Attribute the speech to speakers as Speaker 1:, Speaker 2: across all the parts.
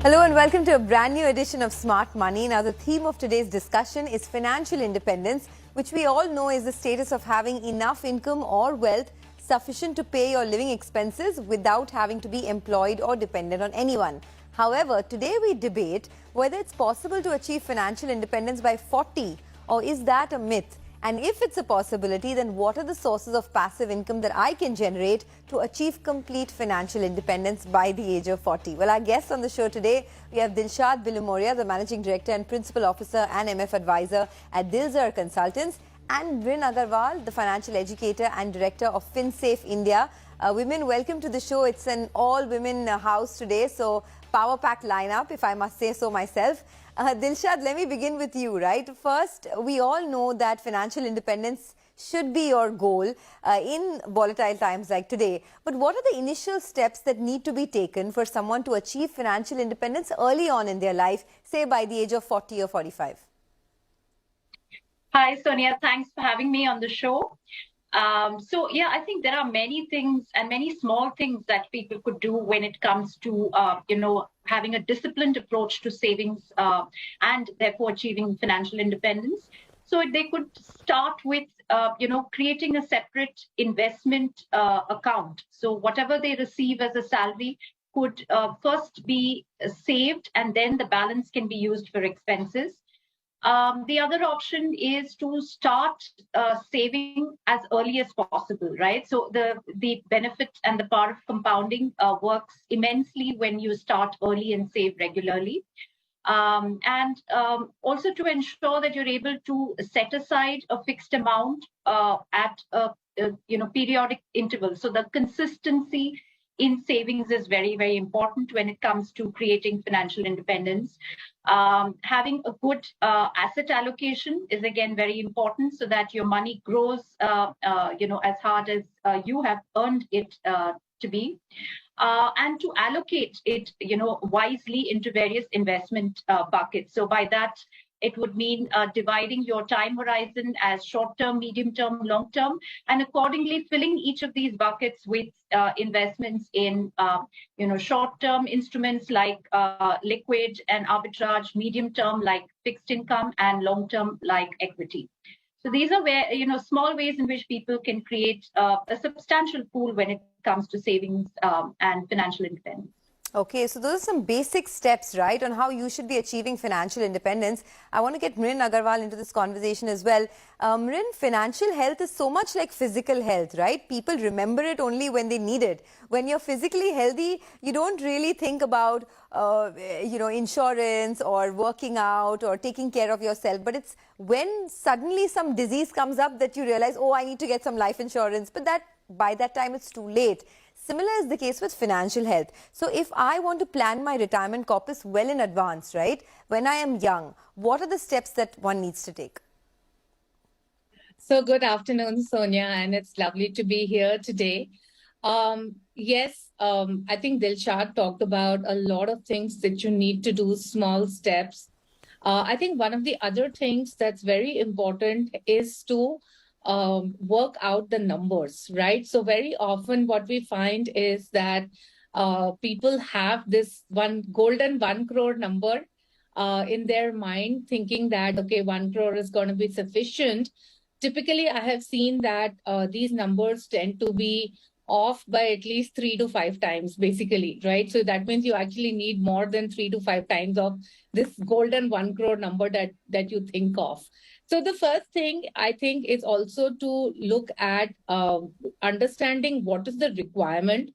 Speaker 1: Hello and welcome to a brand new edition of Smart Money. Now, the theme of today's discussion is financial independence, which we all know is the status of having enough income or wealth sufficient to pay your living expenses without having to be employed or dependent on anyone. However, today we debate whether it's possible to achieve financial independence by 40, or is that a myth? And if it's a possibility, then what are the sources of passive income that I can generate to achieve complete financial independence by the age of 40? Well, our guests on the show today, we have Dilshad Billimoria, the Managing Director and Principal Officer and MF Advisor at Dilshads Consultants, and Mrin Agarwal, the Financial Educator and Director of FinSafe India. Women, welcome to the show. It's an all-women house today, so power-packed lineup, if I must say so myself. Dilshad, let me begin with you, right? First, we all know that financial independence should be your goal in volatile times like today. But what are the initial steps that need to be taken for someone to achieve financial independence early on in their life, say by the age of 40 or 45?
Speaker 2: Hi, Sonia. Thanks for having me on the show. I think there are many things and many small things that people could do when it comes to, having a disciplined approach to savings and therefore achieving financial independence. So they could start with, creating a separate investment account. So whatever they receive as a salary could first be saved, and then the balance can be used for expenses. The other option is to start saving as early as possible, right? So the benefit and the power of compounding works immensely when you start early and save regularly. Also to ensure that you're able to set aside a fixed amount at periodic intervals. So the consistency in savings is very, very important when it comes to creating financial independence. Having a good asset allocation is again very important, so that your money grows, as hard as you have earned it to be, and to allocate it, wisely into various investment buckets. So by that, it would mean dividing your time horizon as short-term, medium-term, long-term, and accordingly filling each of these buckets with investments in, short-term instruments like liquid and arbitrage, medium-term like fixed income, and long-term like equity. So these are where, small ways in which people can create a substantial pool when it comes to savings and financial independence.
Speaker 1: Okay, so those are some basic steps, right, on how you should be achieving financial independence. I want to get Mrin Agarwal into this conversation as well. Mrin, financial health is so much like physical health, right? People remember it only when they need it. When you're physically healthy, you don't really think about, insurance or working out or taking care of yourself. But it's when suddenly some disease comes up that you realize, oh, I need to get some life insurance. But by that time, it's too late. Similar is the case with financial health. So if I want to plan my retirement corpus well in advance, right, when I am young, what are the steps that one needs to take?
Speaker 3: So good afternoon, Sonia, and it's lovely to be here today. I think Dilshad talked about a lot of things that you need to do, small steps. I think one of the other things that's very important is to work out the numbers, right? So very often what we find is that people have this golden 1 crore number in their mind, thinking that, okay, 1 crore is going to be sufficient. Typically, I have seen that these numbers tend to be off by at least 3 to 5 times, basically, right? So that means you actually need more than 3 to 5 times of this golden 1 crore number that you think of. So the first thing I think is also to look at understanding what is the requirement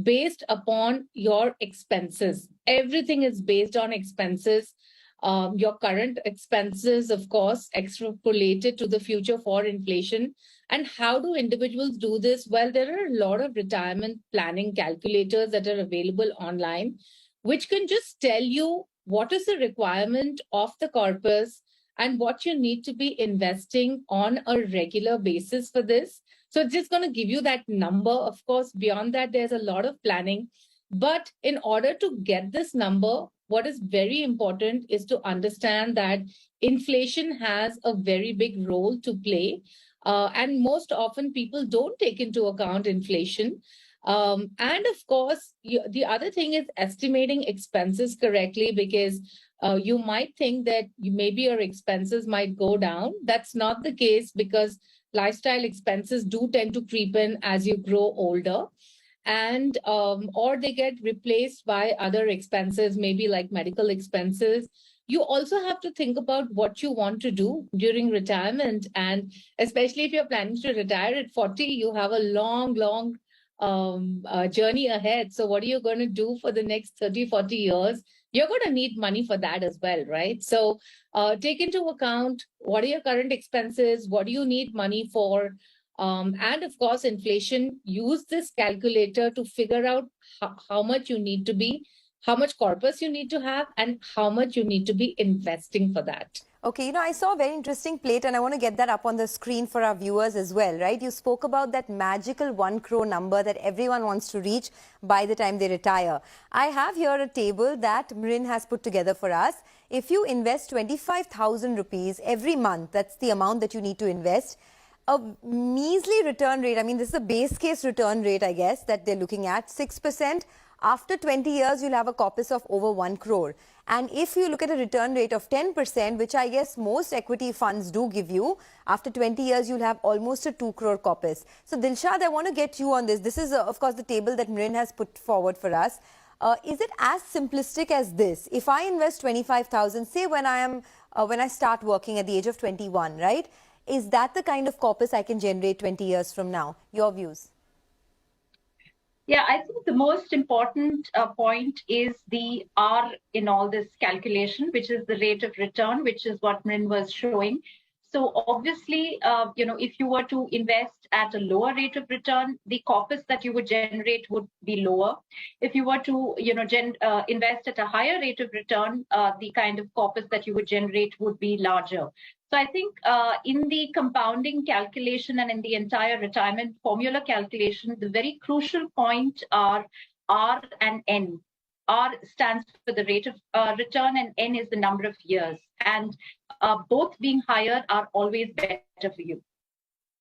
Speaker 3: based upon your expenses. Everything is based on expenses. Your current expenses, of course, extrapolated to the future for inflation. And how do individuals do this? Well, there are a lot of retirement planning calculators that are available online, which can just tell you what is the requirement of the corpus and what you need to be investing on a regular basis for this. So it's just going to give you that number. Of course, beyond that, there's a lot of planning. But in order to get this number, what is very important is to understand that inflation has a very big role to play. And most often people don't take into account inflation. And of course, the other thing is estimating expenses correctly, because you might think that maybe your expenses might go down. That's not the case, because lifestyle expenses do tend to creep in as you grow older, and or they get replaced by other expenses, maybe like medical expenses. You also have to think about what you want to do during retirement, and especially if you're planning to retire at 40, you have a long journey ahead. So what are you going to do for the next 30, 40 years? You're going to need money for that as well, right? So take into account, what are your current expenses? What do you need money for? And of course, inflation. Use this calculator to figure out how much you need to be, how much corpus you need to have, and how much you need to be investing for that.
Speaker 1: Okay, I saw a very interesting plate and I want to get that up on the screen for our viewers as well, right? You spoke about that magical 1 crore number that everyone wants to reach by the time they retire. I have here a table that Mrin has put together for us. If you invest 25,000 rupees every month, that's the amount that you need to invest. A measly return rate, I mean, this is a base case return rate, I guess, that they're looking at, 6%. After 20 years, you'll have a corpus of over 1 crore. And if you look at a return rate of 10%, which I guess most equity funds do give you, after 20 years, you'll have almost a 2 crore corpus. So Dilshad, I want to get you on this. This is, of course, the table that Mrin has put forward for us. Is it as simplistic as this? If I invest 25,000, say when I start working at the age of 21, right? Is that the kind of corpus I can generate 20 years from now? Your views?
Speaker 2: Yeah, I think the most important point is the R in all this calculation, which is the rate of return, which is what Mrin was showing. So obviously, if you were to invest at a lower rate of return, the corpus that you would generate would be lower. If you were to, invest at a higher rate of return, the kind of corpus that you would generate would be larger. So I think in the compounding calculation and in the entire retirement formula calculation, the very crucial point are R and N. R stands for the rate of return and N is the number of years. And both being higher are always better for you.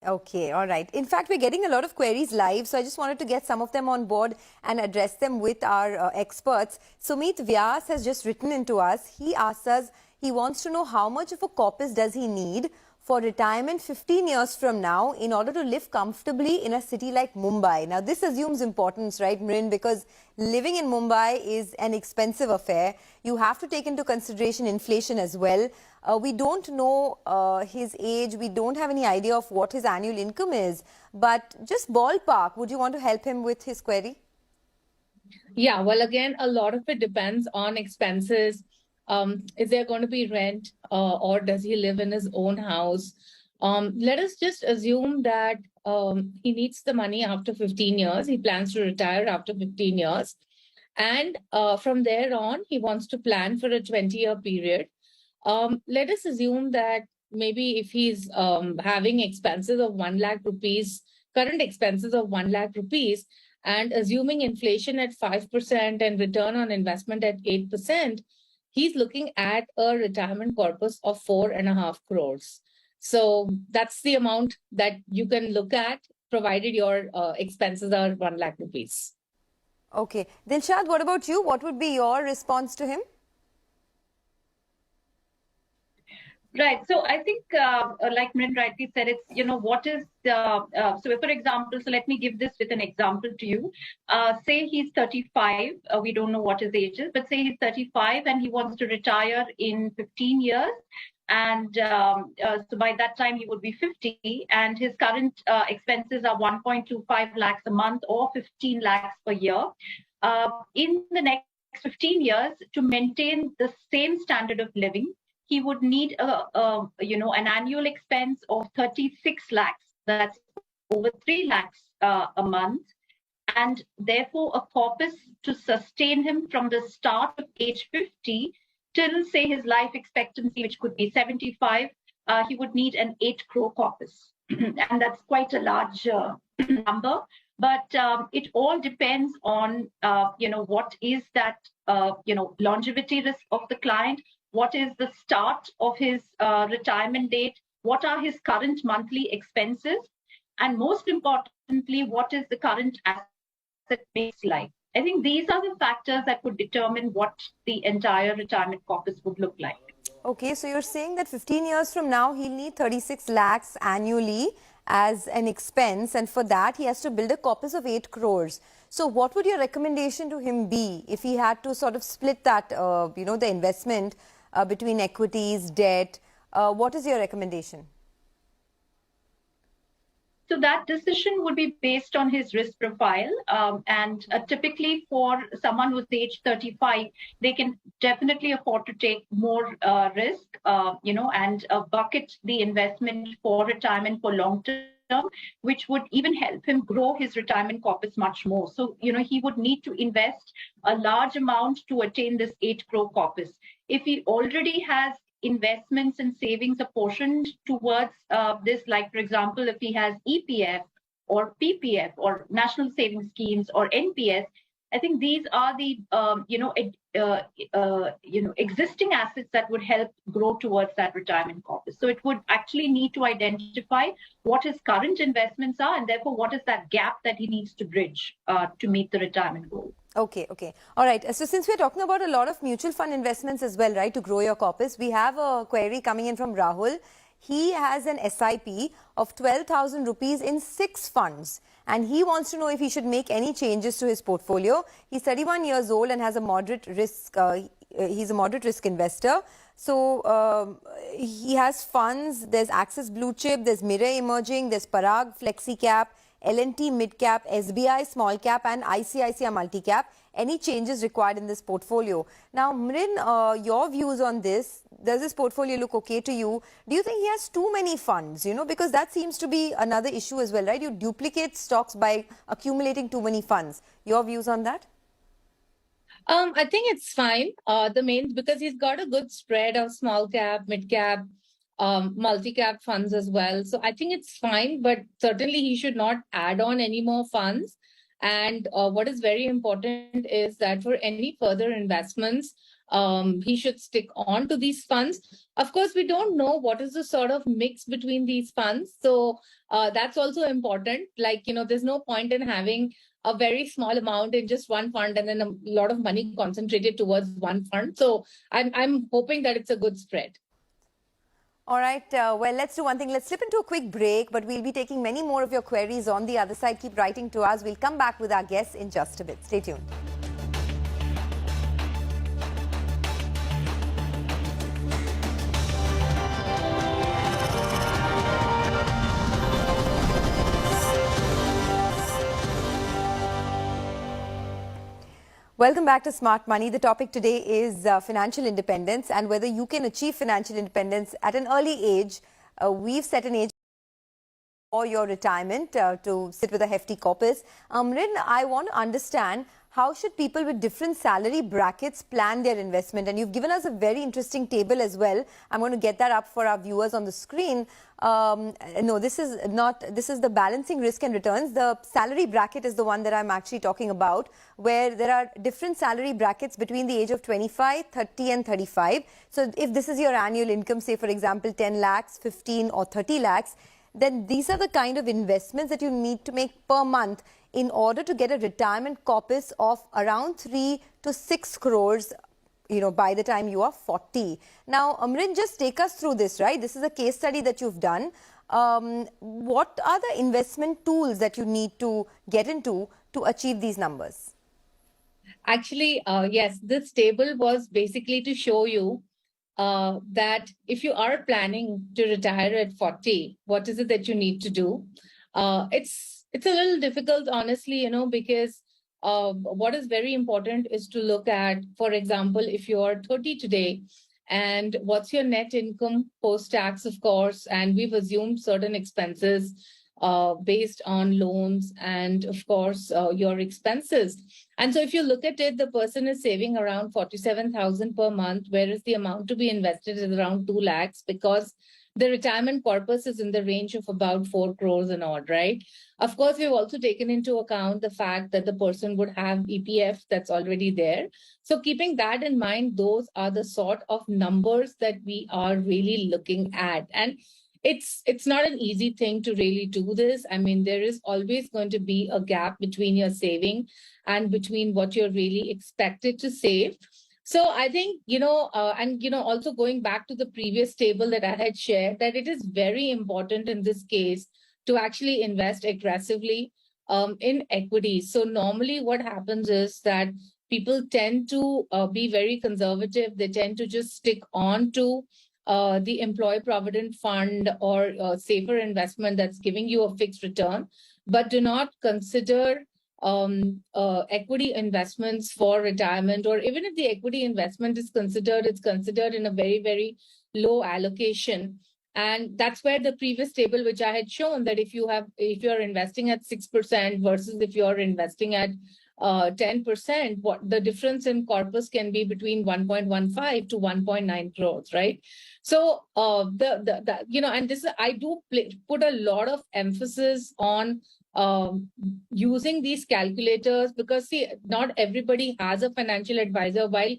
Speaker 1: Okay, all right. In fact, we're getting a lot of queries live, so I just wanted to get some of them on board and address them with our experts. Sumit Vyas has just written into us. He asks us, he wants to know how much of a corpus does he need for retirement 15 years from now in order to live comfortably in a city like Mumbai. Now, this assumes importance, right, Mrin? Because living in Mumbai is an expensive affair. You have to take into consideration inflation as well. We don't know his age. We don't have any idea of what his annual income is. But just ballpark, would you want to help him with his query?
Speaker 3: Yeah, well, again, a lot of it depends on expenses. Is there going to be rent or does he live in his own house? Let us just assume that he needs the money after 15 years. He plans to retire after 15 years. And from there on, he wants to plan for a 20-year period. Let us assume that maybe if he's having expenses of 1 lakh rupees, current expenses of 1 lakh rupees, and assuming inflation at 5% and return on investment at 8%, he's looking at a retirement corpus of 4.5 crores. So that's the amount that you can look at, provided your expenses are 1 lakh rupees.
Speaker 1: Okay. Dilshad, what about you? What would be your response to him?
Speaker 2: Right. So I think, like Mrin rightly said, it's, what is the, so for example, so let me give this with an example to you. Say he's 35. We don't know what his age is, but say he's 35 and he wants to retire in 15 years. And so by that time, he would be 50. And his current expenses are 1.25 lakhs a month or 15 lakhs per year. In the next 15 years, to maintain the same standard of living, he would need an annual expense of 36 lakhs. That's over 3 lakhs a month. And therefore, a corpus to sustain him from the start of age 50 till, say, his life expectancy, which could be 75, he would need an 8 crore corpus. And that's quite a large number. But it all depends on, what is that, longevity risk of the client. What is the start of his retirement date? What are his current monthly expenses? And most importantly, what is the current asset asset mix like? I think these are the factors that would determine what the entire retirement corpus would look like.
Speaker 1: Okay, so you're saying that 15 years from now, he'll need 36 lakhs annually as an expense, and for that, he has to build a corpus of 8 crores. So what would your recommendation to him be if he had to sort of split that, the investment between equities, debt? What is your recommendation?
Speaker 2: So that decision would be based on his risk profile. And typically for someone who's age 35, they can definitely afford to take more risk, and bucket the investment for retirement for long term, which would even help him grow his retirement corpus much more. So, he would need to invest a large amount to attain this 8 crore corpus. If he already has investments and savings apportioned towards this, like, for example, if he has EPF or PPF or national savings schemes or NPS, I think these are the existing assets that would help grow towards that retirement corpus. So it would actually need to identify what his current investments are, and therefore what is that gap that he needs to bridge to meet the retirement goal.
Speaker 1: Okay. All right. So since we're talking about a lot of mutual fund investments as well, right, to grow your corpus, we have a query coming in from Rahul. He has an SIP of 12,000 rupees in 6 funds, and he wants to know if he should make any changes to his portfolio. He's 31 years old and has a moderate risk. He's a moderate risk investor. So he has funds. There's Axis Blue Chip, there's Mira Emerging, there's Parag Flexi Cap, L&T Mid Cap, SBI Small Cap, and ICICI Multi Cap. Any changes required in this portfolio? Now, Mrin, your views on this. Does this portfolio look okay to you? Do you think he has too many funds? Because that seems to be another issue as well, right? You duplicate stocks by accumulating too many funds. Your views on that?
Speaker 3: I think it's fine. Because he's got a good spread of small cap, mid cap, multi-cap funds as well. So I think it's fine, but certainly he should not add on any more funds. And what is very important is that for any further investments, he should stick on to these funds. Of course, we don't know what is the sort of mix between these funds. So that's also important. Like, there's no point in having a very small amount in just one fund and then a lot of money concentrated towards one fund. So I'm hoping that it's a good spread.
Speaker 1: All right, well, let's do one thing. Let's slip into a quick break, but we'll be taking many more of your queries on the other side. Keep writing to us. We'll come back with our guests in just a bit. Stay tuned. Welcome back to Smart Money. The topic today is financial independence and whether you can achieve financial independence at an early age. We've set an age for your retirement to sit with a hefty corpus. Mrin, I want to understand, how should people with different salary brackets plan their investment? And you've given us a very interesting table as well. I'm going to get that up for our viewers on the screen. No, this is the balancing risk and returns. The salary bracket is the one that I'm actually talking about, where there are different salary brackets between the age of 25, 30 and 35. So if this is your annual income, say for example 10 lakhs, 15 or 30 lakhs, then these are the kind of investments that you need to make per month in order to get a retirement corpus of around 3 to 6 crores, by the time you are 40. Now, Mrin, just take us through this, right? This is a case study that you've done. What are the investment tools that you need to get into to achieve these numbers?
Speaker 3: Actually, yes, this table was basically to show you that if you are planning to retire at 40, what is it that you need to do? It's a little difficult, honestly, because what is very important is to look at, for example, if you are 30 today, and what's your net income post-tax, of course, and we've assumed certain expenses based on loans and, of course, your expenses. And so if you look at it, the person is saving around 47,000 per month, whereas the amount to be invested is around 2 lakhs, because the retirement corpus is in the range of about 4 crores and odd, right? Of course, we've also taken into account the fact that the person would have EPF that's already there. So keeping that in mind, those are the sort of numbers that we are really looking at. And it's not an easy thing to really do this. I mean, there is always going to be a gap between your saving and between what you're really expected to save. So I think, also going back to the previous table that I had shared, that it is very important in this case to actually invest aggressively in equities. So normally what happens is that people tend to be very conservative. They tend to just stick on to the employee provident fund or safer investment that's giving you a fixed return, but do not consider equity investments for retirement. Or even if the equity investment is considered, it's considered in a very, very low allocation. And that's where the previous table, which I had shown, that if you're investing at 6% versus if you're investing at 10%, what the difference in corpus can be between 1.15 to 1.9 crores, right? So and this I do put a lot of emphasis on using these calculators, because see, not everybody has a financial advisor. While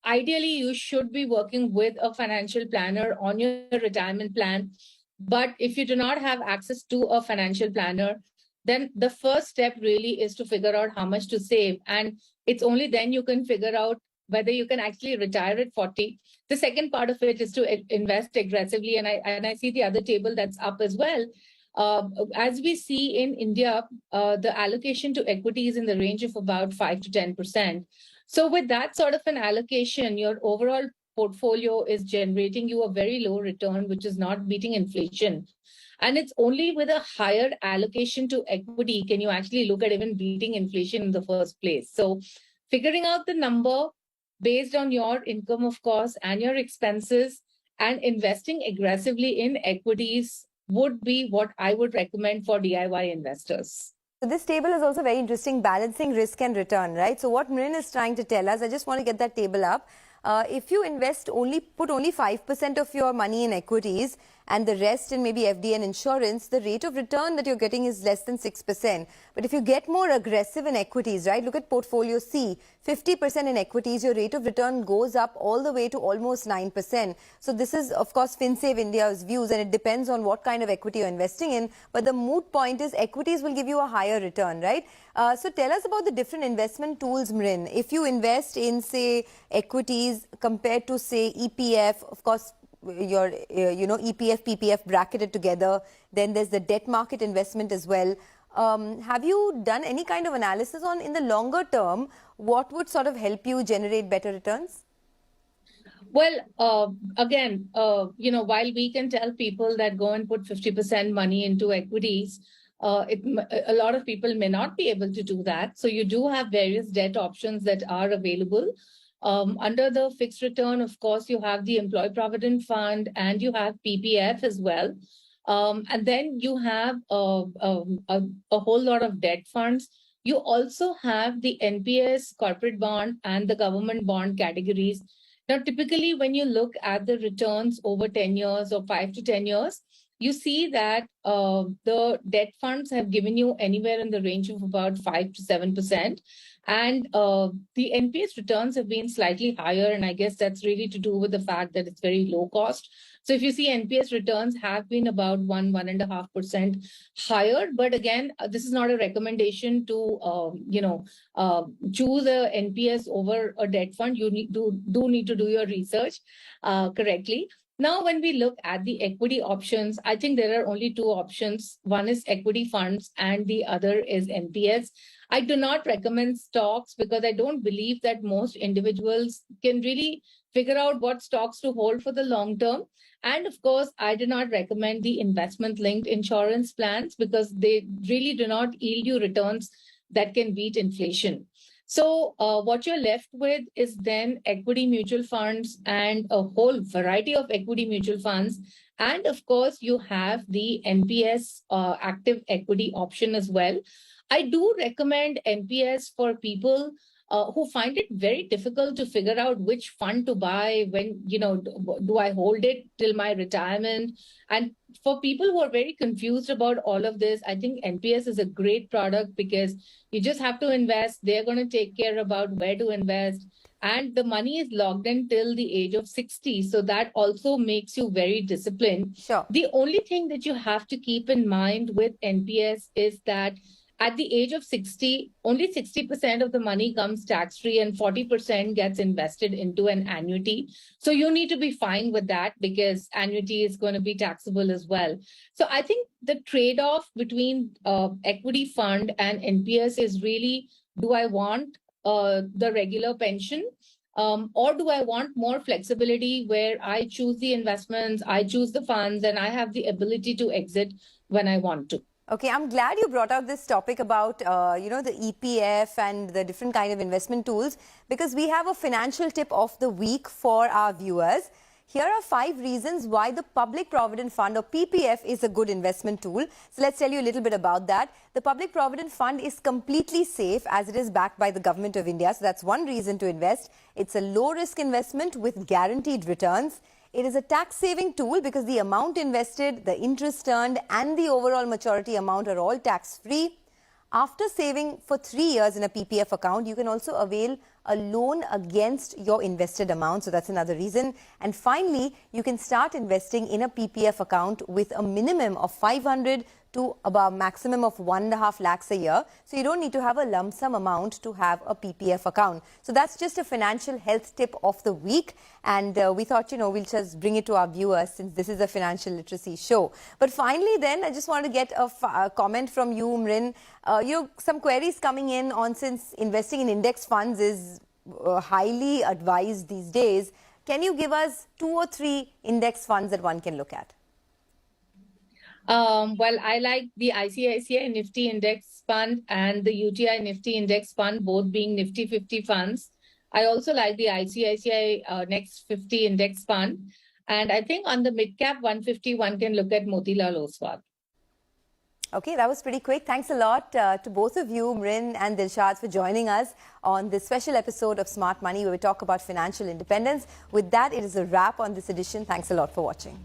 Speaker 3: ideally you should be working with a financial planner on your retirement plan, but if you do not have access to a financial planner, then the first step really is to figure out how much to save. And it's only then you can figure out whether you can actually retire at 40. The second part of it is to invest aggressively. And I see the other table that's up as well. As we see in India, the allocation to equity is in the range of about 5 to 10%. So with that sort of an allocation, your overall portfolio is generating you a very low return, which is not beating inflation. And it's only with a higher allocation to equity can you actually look at even beating inflation in the first place. So figuring out the number based on your income, of course, and your expenses, and investing aggressively in equities would be what I would recommend for DIY investors.
Speaker 1: So this table is also very interesting, balancing risk and return, right? So what Mrin is trying to tell us, I just want to get that table up. If you put only 5% of your money in equities and the rest in maybe FD and insurance, the rate of return that you're getting is less than 6%. But if you get more aggressive in equities, right, look at portfolio C, 50% in equities, your rate of return goes up all the way to almost 9%. So this is, of course, FinSave India's views, and it depends on what kind of equity you're investing in. But the moot point is equities will give you a higher return, right? So tell us about the different investment tools, Mrin. If you invest in, say, equities compared to, say, EPF, of course, your EPF, PPF bracketed together. Then there's the debt market investment as well. Have you done any kind of analysis on, in the longer term, what would sort of help you generate better returns?
Speaker 3: Well, again, while we can tell people that go and put 50% money into equities, a lot of people may not be able to do that. So you do have various debt options that are available. Under the fixed return, of course, you have the Employee Provident Fund and you have PPF as well. And then you have a whole lot of debt funds. You also have the NPS, corporate bond, and the government bond categories. Now, typically, when you look at the returns over 10 years or 5 to 10 years, you see that the debt funds have given you anywhere in the range of about 5 to 7%. And the NPS returns have been slightly higher. And I guess that's really to do with the fact that it's very low cost. So if you see NPS returns have been about 1.5% higher. But again, this is not a recommendation to, choose a NPS over a debt fund. You need to do your research correctly. Now, when we look at the equity options, I think there are only two options. One is equity funds and the other is NPS. I do not recommend stocks because I don't believe that most individuals can really figure out what stocks to hold for the long term. And of course, I do not recommend the investment-linked insurance plans because they really do not yield you returns that can beat inflation. So what you're left with is then equity mutual funds and a whole variety of equity mutual funds. And of course, you have the NPS active equity option as well. I do recommend NPS for people who find it very difficult to figure out which fund to buy, when, do I hold it till my retirement? And for people who are very confused about all of this, I think NPS is a great product because you just have to invest. They're going to take care about where to invest. and the money is logged in till the age of 60. So that also makes you very disciplined.
Speaker 1: Sure.
Speaker 3: The only thing that you have to keep in mind with NPS is that at the age of 60, only 60% of the money comes tax-free and 40% gets invested into an annuity. So you need to be fine with that because annuity is going to be taxable as well. So I think the trade-off between equity fund and NPS is really, do I want the regular pension? Or do I want more flexibility where I choose the investments, I choose the funds, and I have the ability to exit when I want to?
Speaker 1: Okay, I'm glad you brought out this topic about, the EPF and the different kind of investment tools, because we have a financial tip of the week for our viewers. Here are 5 reasons why the Public Provident Fund or PPF is a good investment tool. So let's tell you a little bit about that. The Public Provident Fund is completely safe as it is backed by the Government of India. So that's one reason to invest. It's a low-risk investment with guaranteed returns. It is a tax-saving tool because the amount invested, the interest earned and the overall maturity amount are all tax-free. After saving for 3 years in a PPF account, you can also avail a loan against your invested amount. So that's another reason. And finally, you can start investing in a PPF account with a minimum of 500 to about maximum of 1.5 lakhs a year. So you don't need to have a lump sum amount to have a PPF account. So that's just a financial health tip of the week. And we thought, we'll just bring it to our viewers since this is a financial literacy show. But finally then, I just want to get a comment from you, Mrin. Some queries coming in on since investing in index funds is highly advised these days. Can you give us 2 or 3 index funds that one can look at?
Speaker 3: Well, I like the ICICI Nifty Index Fund and the UTI Nifty Index Fund, both being Nifty 50 funds. I also like the ICICI Next 50 Index Fund. And I think on the mid-cap 150, one can look at Motilal Oswal.
Speaker 1: Okay, that was pretty quick. Thanks a lot to both of you, Mrin and Dilshads, for joining us on this special episode of Smart Money, where we talk about financial independence. With that, it is a wrap on this edition. Thanks a lot for watching.